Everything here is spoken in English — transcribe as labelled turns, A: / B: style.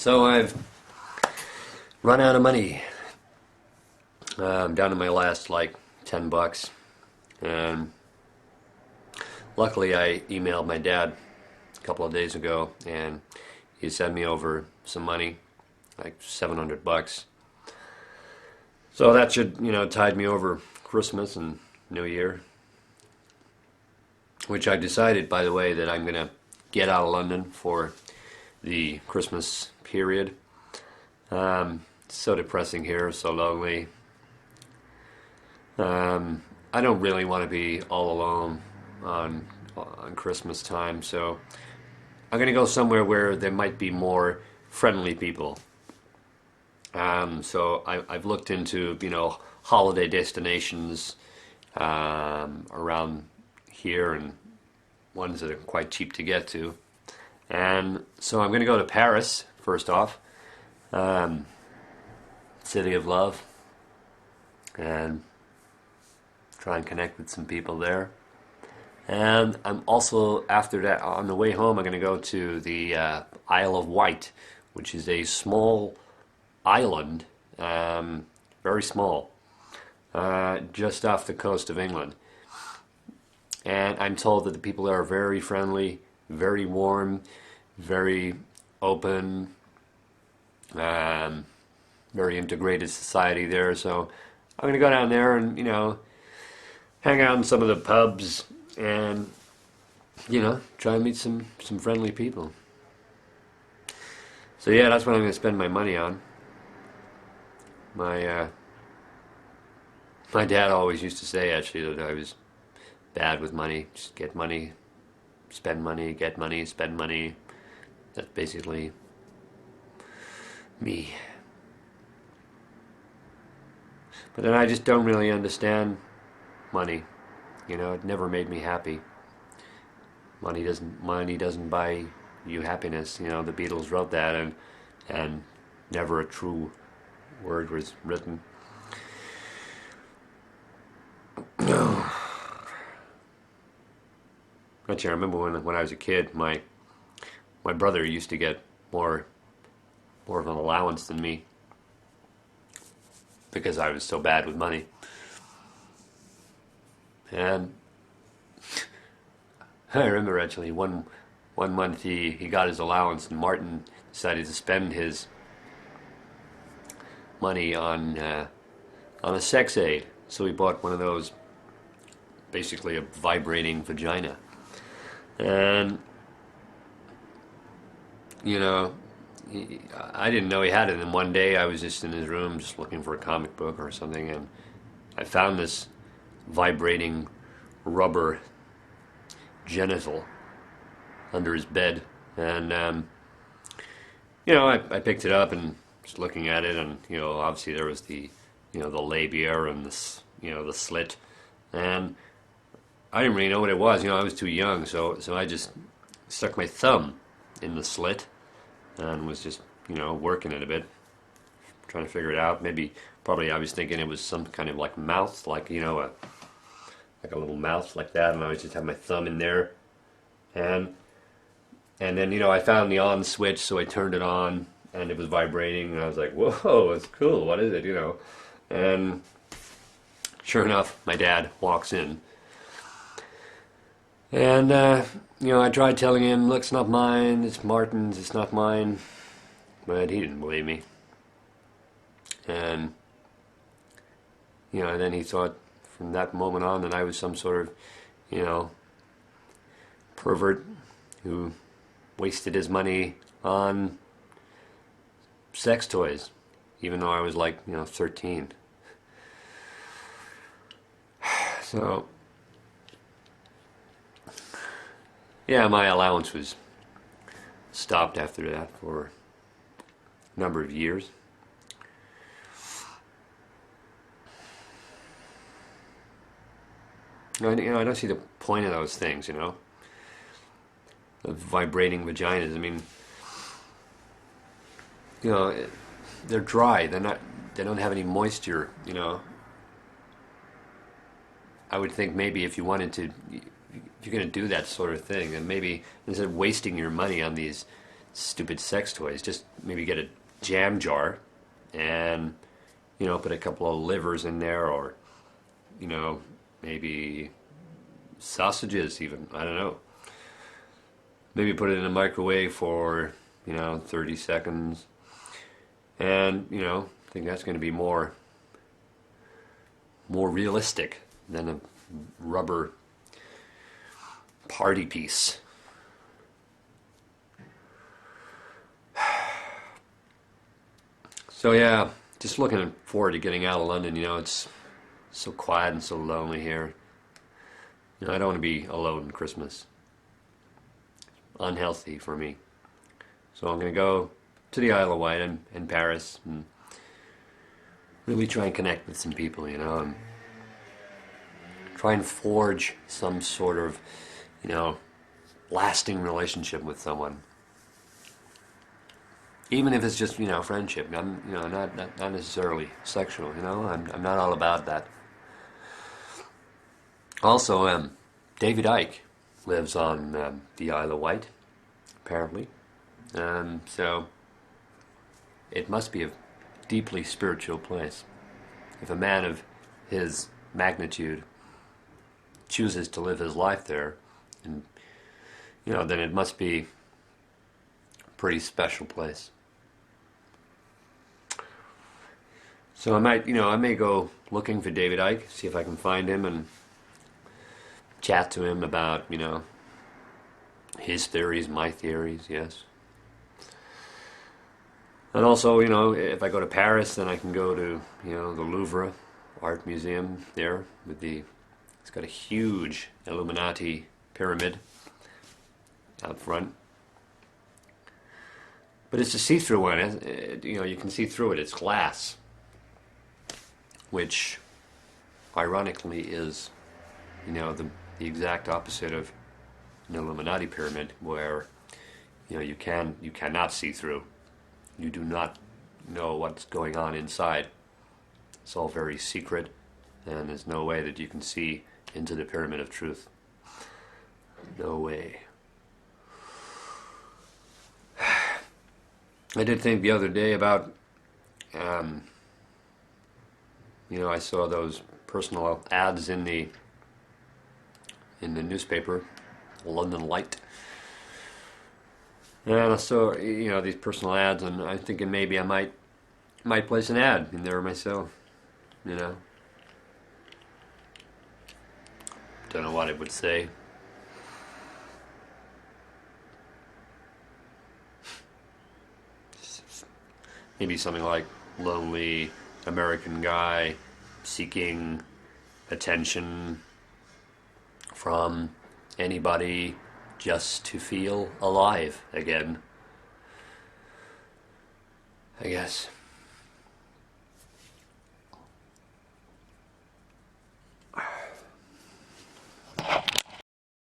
A: So I've run out of money. I'm down to my last like $10, and luckily I emailed my dad a couple of days ago, and he sent me over some money, like $700. So that should, tide me over Christmas and New Year. Which I decided, by the way, that I'm going to get out of London for the Christmas period. It's so depressing here, so lonely. I don't really want to be all alone on Christmas time, so I'm going to go somewhere where there might be more friendly people. So I've looked into, holiday destinations around here, and ones that are quite cheap to get to. And so I'm going to go to Paris, first off, city of love, and try and connect with some people there. And I'm also, after that, on the way home, I'm going to go to the Isle of Wight, which is a small island, very small, just off the coast of England. And I'm told that the people there are very friendly, very warm, very open, very integrated society there. So I'm going to go down there and, hang out in some of the pubs and, try and meet some friendly people. So yeah, that's what I'm going to spend my money on. My dad always used to say, actually, that I was bad with money. Just get money, spend money, get money, spend money. That's basically me. But then I just don't really understand money. It never made me happy. Money doesn't buy you happiness. The Beatles wrote that, and never a true word was written. Actually, I remember when I was a kid, my brother used to get more of an allowance than me because I was so bad with money. And I remember actually one month he got his allowance, and Martin decided to spend his money on a sex aid. So he bought one of those, basically a vibrating vagina. And, I didn't know he had it. And one day I was just in his room just looking for a comic book or something, and I found this vibrating rubber genital under his bed. And, I picked it up and was looking at it, and, obviously there was the labia and the slit. And I didn't really know what it was. I was too young, so I just stuck my thumb in the slit and was just, working it a bit, trying to figure it out. Probably I was thinking it was some kind of like mouth, like, like a little mouth like that, and I was just had my thumb in there. And then, I found the on switch, so I turned it on, and it was vibrating, and I was like, whoa, it's cool, what is it, And sure enough, my dad walks in. And, I tried telling him, look, it's not mine, it's Martin's, it's not mine. But he didn't believe me. And, and then he thought from that moment on that I was some sort of, pervert who wasted his money on sex toys, even though I was like, 13. So, yeah, my allowance was stopped after that for a number of years. I don't see the point of those things, the vibrating vaginas. I mean, they're dry. They don't have any moisture, I would think maybe if you wanted to, if you're going to do that sort of thing, and maybe instead of wasting your money on these stupid sex toys. Just maybe get a jam jar and, you know, put a couple of livers in there, or, you know, maybe sausages even. I don't know. Maybe put it in a microwave for, you know, 30 seconds. And, you know, I think that's going to be more realistic than a rubber party piece. So yeah, just looking forward to getting out of London. You know, it's so quiet and so lonely here. You know, I don't want to be alone on Christmas. Unhealthy for me. So I'm going to go to the Isle of Wight and Paris and really try and connect with some people, you know, and try and forge some sort of, you know, lasting relationship with someone. Even if it's just, you know, friendship. I'm, you know, not necessarily sexual, you know. I'm not all about that. Also, David Icke lives on the Isle of Wight, apparently. So it must be a deeply spiritual place. If a man of his magnitude chooses to live his life there, and, you know, then it must be a pretty special place. So I may go looking for David Icke, see if I can find him and chat to him about, you know, his theories, my theories, yes. And also, you know, if I go to Paris, then I can go to, you know, the Louvre Art Museum there it's got a huge Illuminati pyramid out front. But it's a see-through one. You know, you can see through it. It's glass, which ironically is, you know, the exact opposite of an Illuminati pyramid, where, you know, you cannot see through. You do not know what's going on inside. It's all very secret, and there's no way that you can see into the pyramid of truth. No way. I did think the other day about, you know, I saw those personal ads in the newspaper, London Light. And I saw, you know, these personal ads, and I'm thinking maybe I might place an ad in there myself, you know. Don't know what it would say. Maybe something like lonely American guy seeking attention from anybody just to feel alive again, I guess.